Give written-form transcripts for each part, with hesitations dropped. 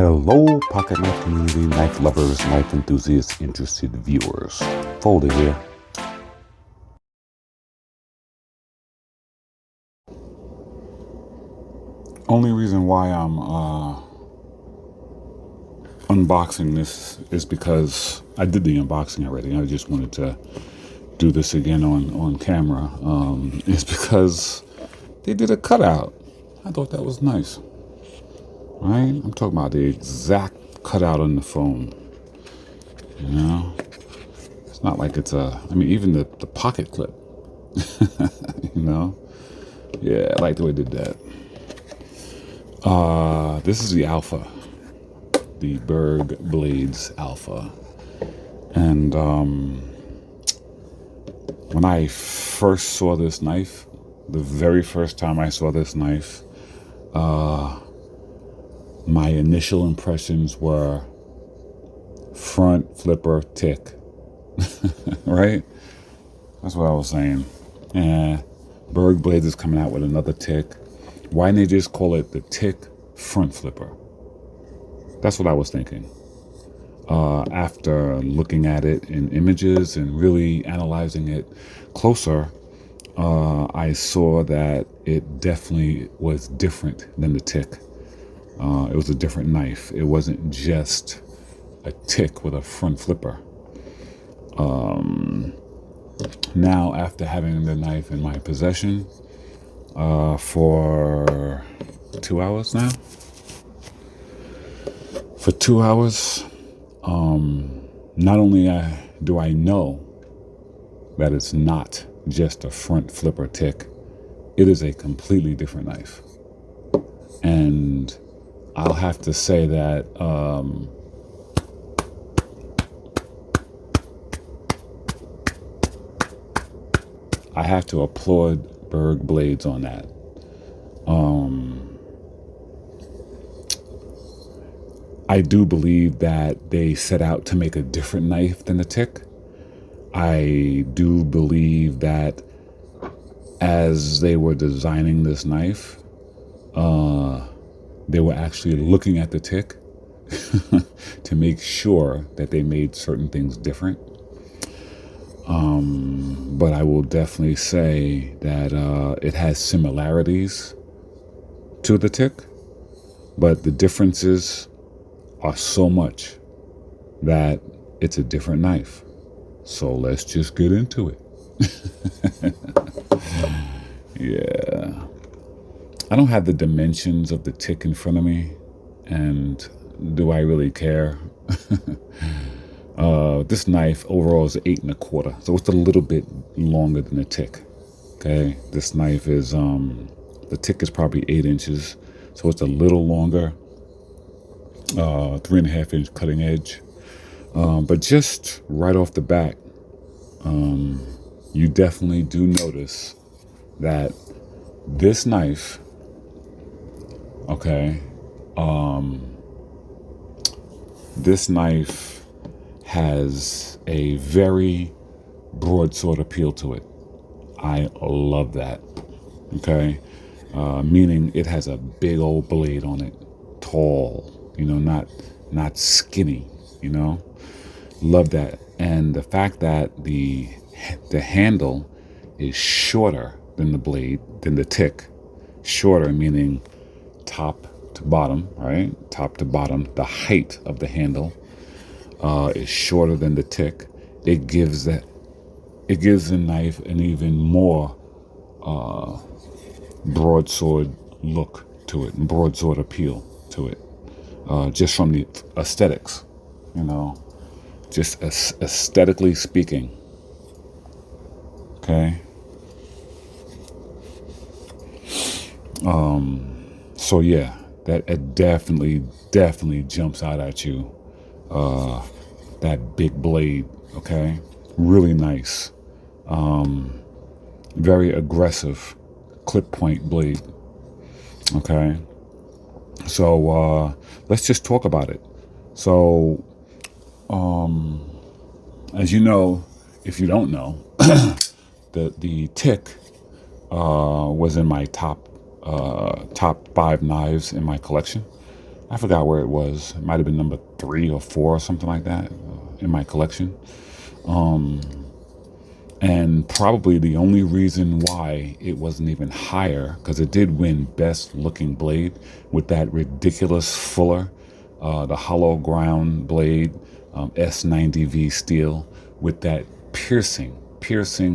Hello, pocket knife community, knife lovers, knife enthusiasts, interested viewers. Folder here. Only reason why I'm unboxing this is because I did the unboxing already. I just wanted to do this again on camera. It's because they did a cutout. I thought that was nice. Right? I'm talking about the exact cutout on the phone. You know? It's not like it's even the pocket clip. You know? Yeah, I like the way they did that. This is the Alpha. The BergBlades ALPHA. And when I first saw this knife, the very first time I saw this knife, my initial impressions were front flipper tick. Right? That's what I was saying. Yeah, BergBlades is coming out with another tick. Why didn't they just call it the tick front flipper? That's what I was thinking. After looking at it in images and really analyzing it closer, I saw that it definitely was different than the tick. It was a different knife. It wasn't just a tick with a front flipper. Now, after having the knife in my possession for 2 hours now, for 2 hours, not only do I know that it's not just a front flipper tick, it is a completely different knife. And I'll have to say that I have to applaud BergBlades on that. I do believe that they set out to make a different knife than the tick. I do believe that as they were designing this knife, they were actually looking at the tick to make sure that they made certain things different. But I will definitely say that it has similarities to the tick, but the differences are so much that it's a different knife. So let's just get into it. Yeah. I don't have the dimensions of the tick in front of me, and do I really care? This knife overall is 8 1/4, so it's a little bit longer than the tick. Okay, this knife is the tick is probably 8 inches, so it's a little longer. 3.5 inch cutting edge. But just right off the bat, you definitely do notice that this knife, okay, this knife has a very broadsword appeal to it. I love that. Okay, meaning it has a big old blade on it, tall. You know, not skinny. You know, love that. And the fact that the handle is shorter than the blade, than the tick. Shorter meaning top to bottom, right? Top to bottom. The height of the handle is shorter than the tick. It gives the knife an even more broadsword look to it, and broadsword appeal to it. Just from the aesthetics, you know, just aesthetically speaking. Okay. So yeah, that it definitely jumps out at you. That big blade. Okay. Really nice. Very aggressive clip point blade. Okay. So let's just talk about it. So, as you know, if you don't know, the tick was in my top 5 knives in my collection. I forgot where it was. It might have been number 3 or 4 or something like that in my collection. And probably the only reason why it wasn't even higher, because it did win best looking blade with that ridiculous Fuller, the hollow ground blade, S90V steel with that piercing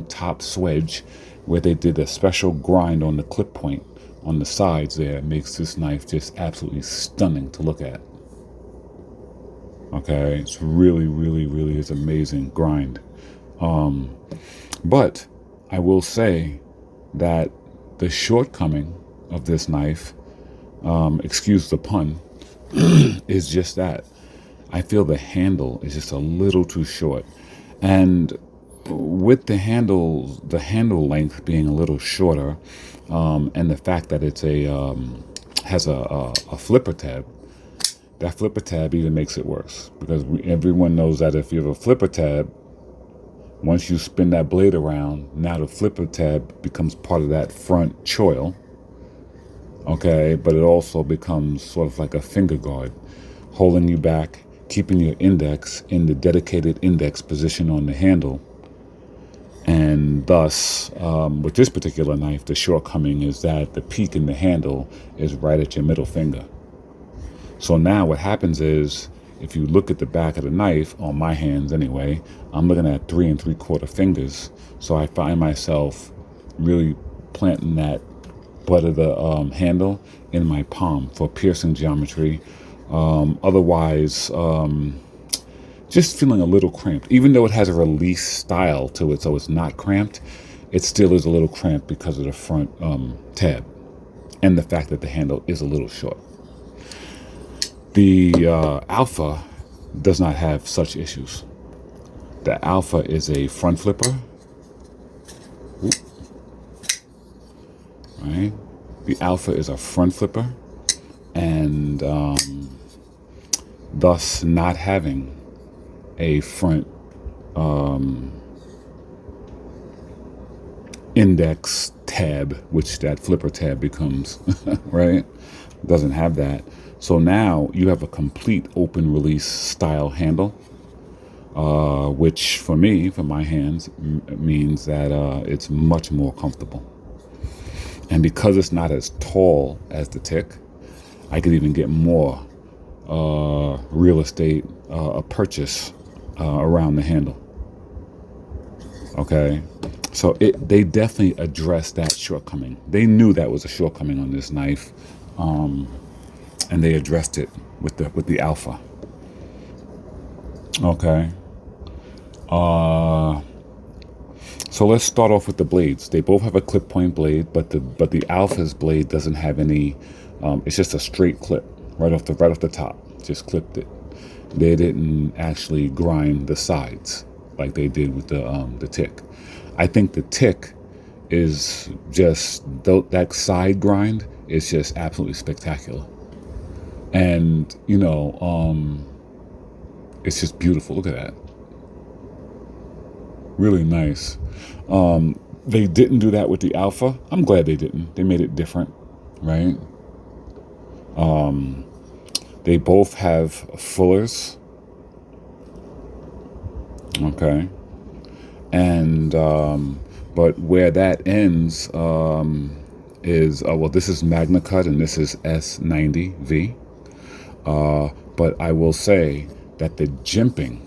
top swedge where they did a special grind on the clip point on the sides there. It makes this knife just absolutely stunning to look at. Okay, it's really is amazing grind. But I will say that the shortcoming of this knife, excuse the pun, is just that. I feel the handle is just a little too short. And with the handle length being a little shorter, and the fact that it's has a flipper tab, that flipper tab even makes it worse, because everyone knows that if you have a flipper tab, once you spin that blade around, now the flipper tab becomes part of that front choil, okay? But it also becomes sort of like a finger guard, holding you back, keeping your index in the dedicated index position on the handle. And thus, with this particular knife, the shortcoming is that the peak in the handle is right at your middle finger. So now what happens is, if you look at the back of the knife, on my hands anyway, I'm looking at 3 3/4 fingers. So I find myself really planting that butt of the handle in my palm for piercing geometry. Otherwise, just feeling a little cramped. Even though it has a release style to it, so it's not cramped, it still is a little cramped because of the front tab and the fact that the handle is a little short. The Alpha does not have such issues. The Alpha is a front flipper. Oop. Right? The Alpha is a front flipper, and thus not having a front index tab, which that flipper tab becomes, right? Doesn't have that. So now you have a complete open release style handle, which for me, for my hands, means that it's much more comfortable. And because it's not as tall as the Tick, I could even get more real estate, a purchase around the handle. Okay, so they definitely addressed that shortcoming. They knew that was a shortcoming on this knife. And they addressed it with the Alpha. Okay. So let's start off with the blades. They both have a clip point blade, but the Alpha's blade doesn't have any. It's just a straight clip right off the top. Just clipped it. They didn't actually grind the sides like they did with the Tick. I think the Tick is just that side grind is just absolutely spectacular. And, you know, it's just beautiful. Look at that. Really nice. They didn't do that with the Alpha. I'm glad they didn't. They made it different, right? They both have fullers. Okay. And, but where that ends is, well, this is Magna Cut and this is S90V. But I will say that the jimping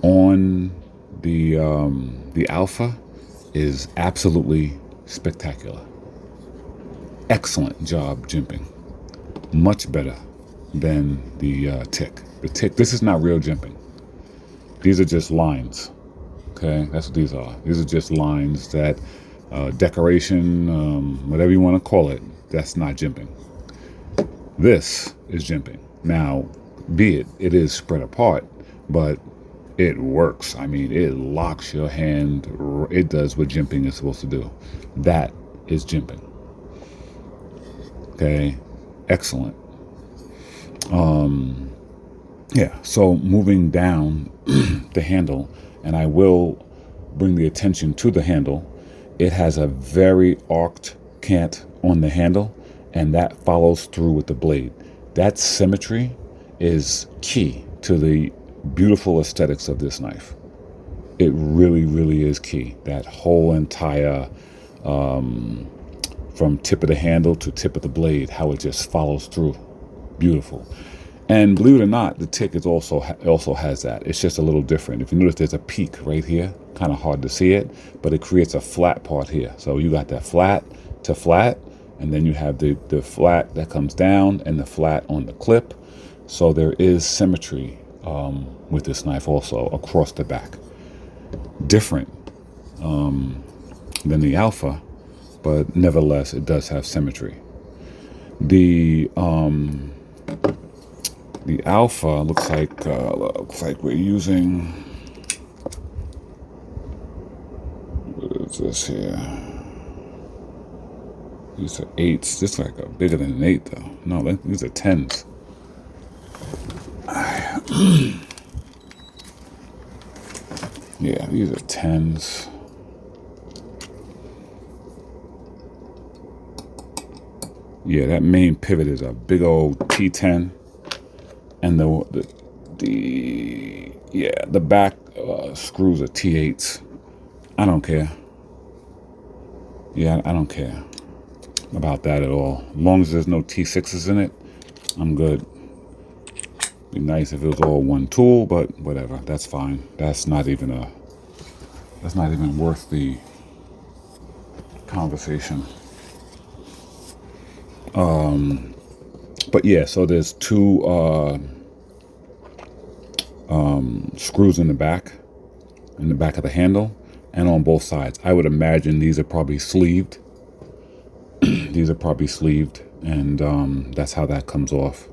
on the Alpha is absolutely spectacular. Excellent job jimping. Much better than the Tick. The Tick, this is not real jimping. These are just lines. Okay, that's what these are. These are just lines that decoration, whatever you want to call it, that's not jimping. This is jimping. Now, be it is spread apart, but it works. I mean, it locks your hand. It does what jimping is supposed to do. That is jimping. Okay, excellent. Yeah, so moving down the handle, and I will bring the attention to the handle. It has a very arced cant on the handle, and that follows through with the blade. That symmetry is key to the beautiful aesthetics of this knife. It really, really is key. That whole entire, from tip of the handle to tip of the blade, how it just follows through. Beautiful. And believe it or not, the tick is also has that. It's just a little different. If you notice, there's a peak right here. Kind of hard to see it, but it creates a flat part here. So you got that flat to flat, and then you have the flat that comes down and the flat on the clip. So there is symmetry with this knife also across the back. Different than the Alpha, but nevertheless, it does have symmetry. The Alpha looks like we're using, what is this here? These are 8s. This is like a bigger than an 8 though. No, these are 10s. Yeah, these are 10s. Yeah, that main pivot is a big old T10, and the back screws are T8s. I don't care. Yeah, I don't care about that at all. As long as there's no T6s in it, I'm good. Be nice if it was all one tool, but whatever. That's fine. That's not even worth the conversation. But yeah, so there's 2 screws in the back of the handle, and on both sides. I would imagine these are probably sleeved. These are probably sleeved, and that's how that comes off.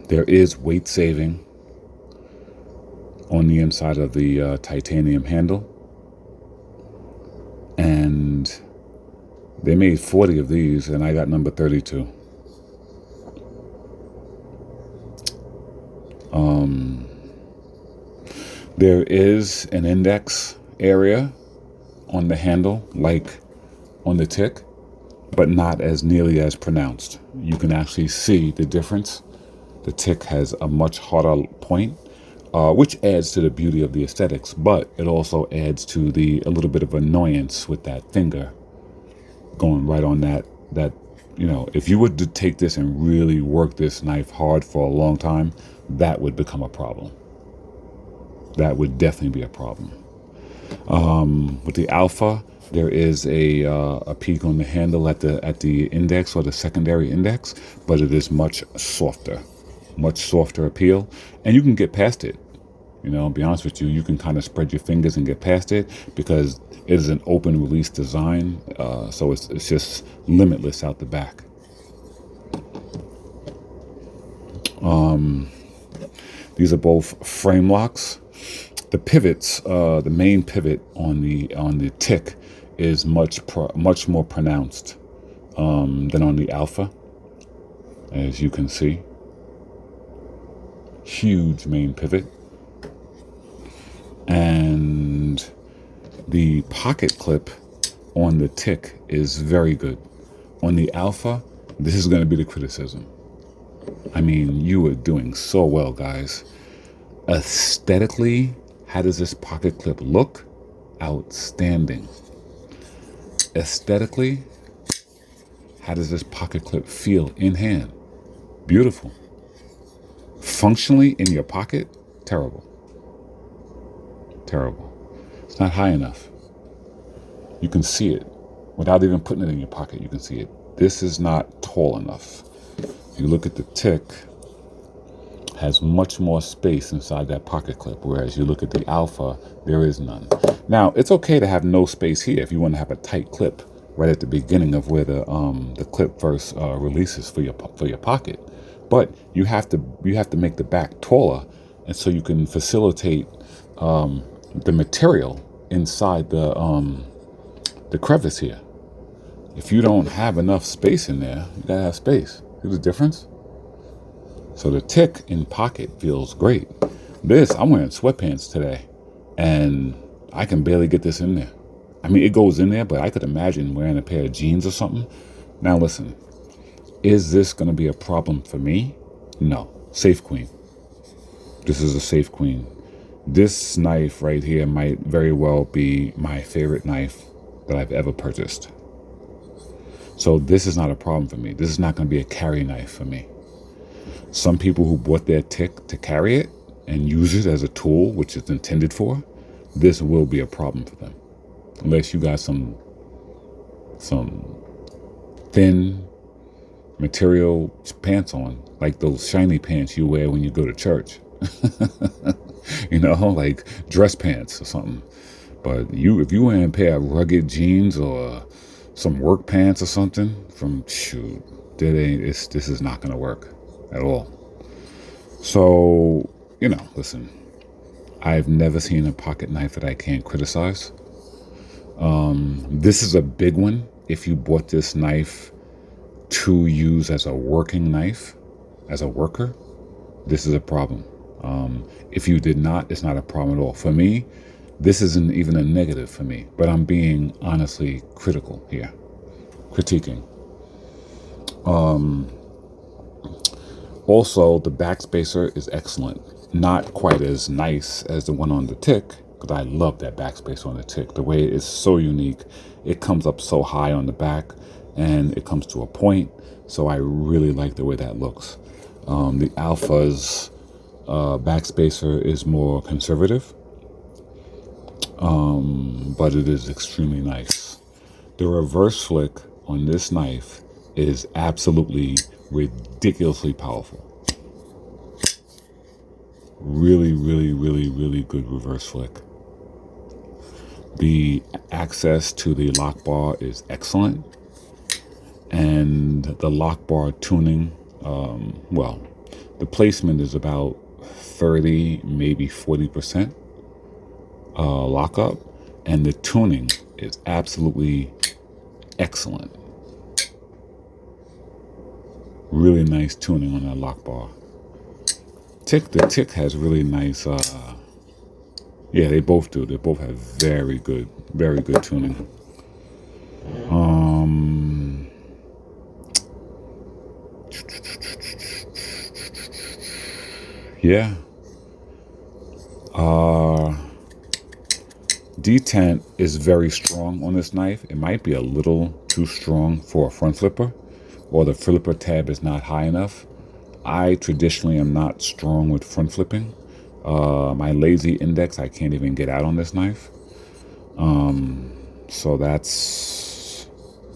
There is weight saving on the inside of the titanium handle, and they made 40 of these, and I got number 32. There is an index area on the handle, like on the tick, but not as nearly as pronounced. You can actually see the difference. The tick has a much harder point, which adds to the beauty of the aesthetics, but it also adds to a little bit of annoyance with that finger going right on that, if you were to take this and really work this knife hard for a long time, that would become a problem. That would definitely be a problem. With the Alpha, there is a peak on the handle at the index or the secondary index, but it is much softer appeal, and you can get past it. To be honest with you, you can kind of spread your fingers and get past it because it is an open release design, so it's just limitless out the back. These are both frame locks. The pivots, the main pivot on the tick is much more pronounced than on the Alpha, as you can see. Huge main pivot. And the pocket clip on the tick is very good. On the Alpha, this is going to be the criticism. I mean, you are doing so well, guys. Aesthetically, how does this pocket clip look? Outstanding. Aesthetically, how does this pocket clip feel in hand? Beautiful. Functionally, in your pocket, terrible. Terrible. It's not high enough. You can see it. Without even putting it in your pocket, you can see it. This is not tall enough. If you look at the tick, has much more space inside that pocket clip, whereas you look at the Alpha, there is none. Now, it's okay to have no space here if you want to have a tight clip right at the beginning of where the clip first releases for your pocket. But you have to make the back taller, and so you can facilitate the material inside the crevice here. If you don't have enough space in there, you gotta have space. See the difference? So the tick in pocket feels great. I'm wearing sweatpants today, and I can barely get this in there. I mean, it goes in there, but I could imagine wearing a pair of jeans or something. Now listen, is this going to be a problem for me? No. Safe queen. This is a safe queen. This knife right here might very well be my favorite knife that I've ever purchased. So this is not a problem for me. This is not going to be a carry knife for me. Some people who bought their tick to carry it and use it as a tool, which it's intended for, this will be a problem for them. Unless you got some thin material pants on, like those shiny pants you wear when you go to church. You know, like dress pants or something. But if you wear a pair of rugged jeans or some work pants or something, this is not going to work at all. So, listen, I've never seen a pocket knife that I can't criticize. This is a big one. If you bought this knife to use as a working knife, as a worker, this is a problem. If you did not, it's not a problem at all. For me, this isn't even a negative for me, but I'm being honestly critical here, critiquing. Also, the backspacer is excellent. Not quite as nice as the one on the tick, because I love that backspacer on the tick. The way it's so unique. It comes up so high on the back, and it comes to a point, so I really like the way that looks. The Alpha's backspacer is more conservative, but it is extremely nice. The reverse flick on this knife is absolutely ridiculously powerful. Really, really, really, really good reverse flick. The access to the lock bar is excellent, and the lock bar tuning, the placement is about 30, maybe 40% lockup, and the tuning is absolutely excellent. Really nice tuning on that lock bar. The tick has really nice, they both do. They both have very good tuning. Yeah. Detent is very strong on this knife. It might be a little too strong for a front flipper, or the flipper tab is not high enough. I traditionally am not strong with front flipping. My lazy index, I can't even get out on this knife. So that's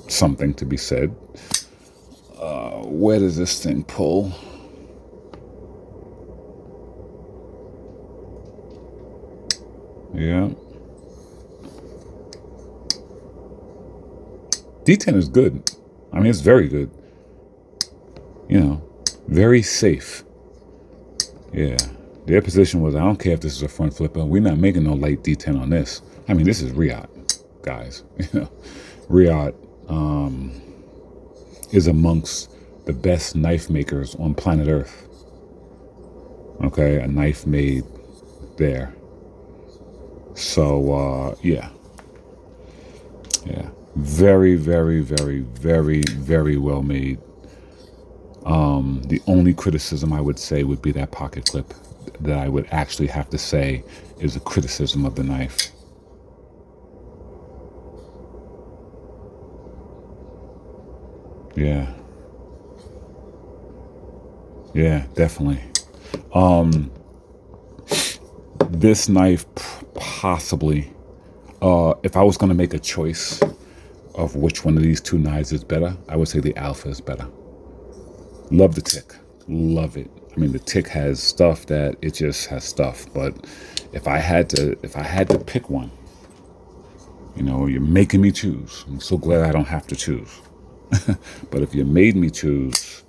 something to be said. Where does this thing pull? Yeah. D10 is good. I mean, it's very good. Very safe. Yeah. Their position was, I don't care if this is a front flipper. We're not making no light D10 on this. I mean, this is Riot, guys. Riot is amongst the best knife makers on planet Earth. Okay, a knife made there. So, yeah. Very, very, very, very, very well made. The only criticism I would say would be that pocket clip that I would actually have to say is a criticism of the knife. Yeah. Yeah, definitely. This knife possibly, if I was going to make a choice of which one of these two knives is better, I would say the Alpha is better. Love the tick. Love it. I mean, the tick has stuff that it just has stuff. But if I had to pick one, you're making me choose. I'm so glad I don't have to choose. But if you made me choose,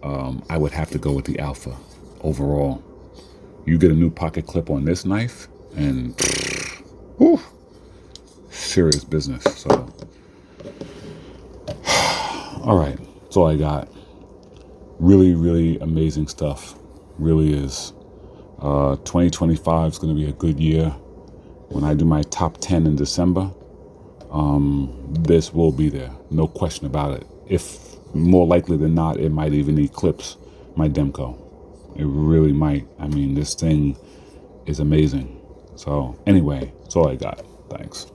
I would have to go with the Alpha overall. You get a new pocket clip on this knife, and serious business. So, all right, that's all I got. Really, really amazing stuff. Really is. 2025 is going to be a good year. When I do my top 10 in December, this will be there. No question about it. If more likely than not, it might even eclipse my Demco. It really might. I mean, this thing is amazing. So anyway, that's all I got. Thanks.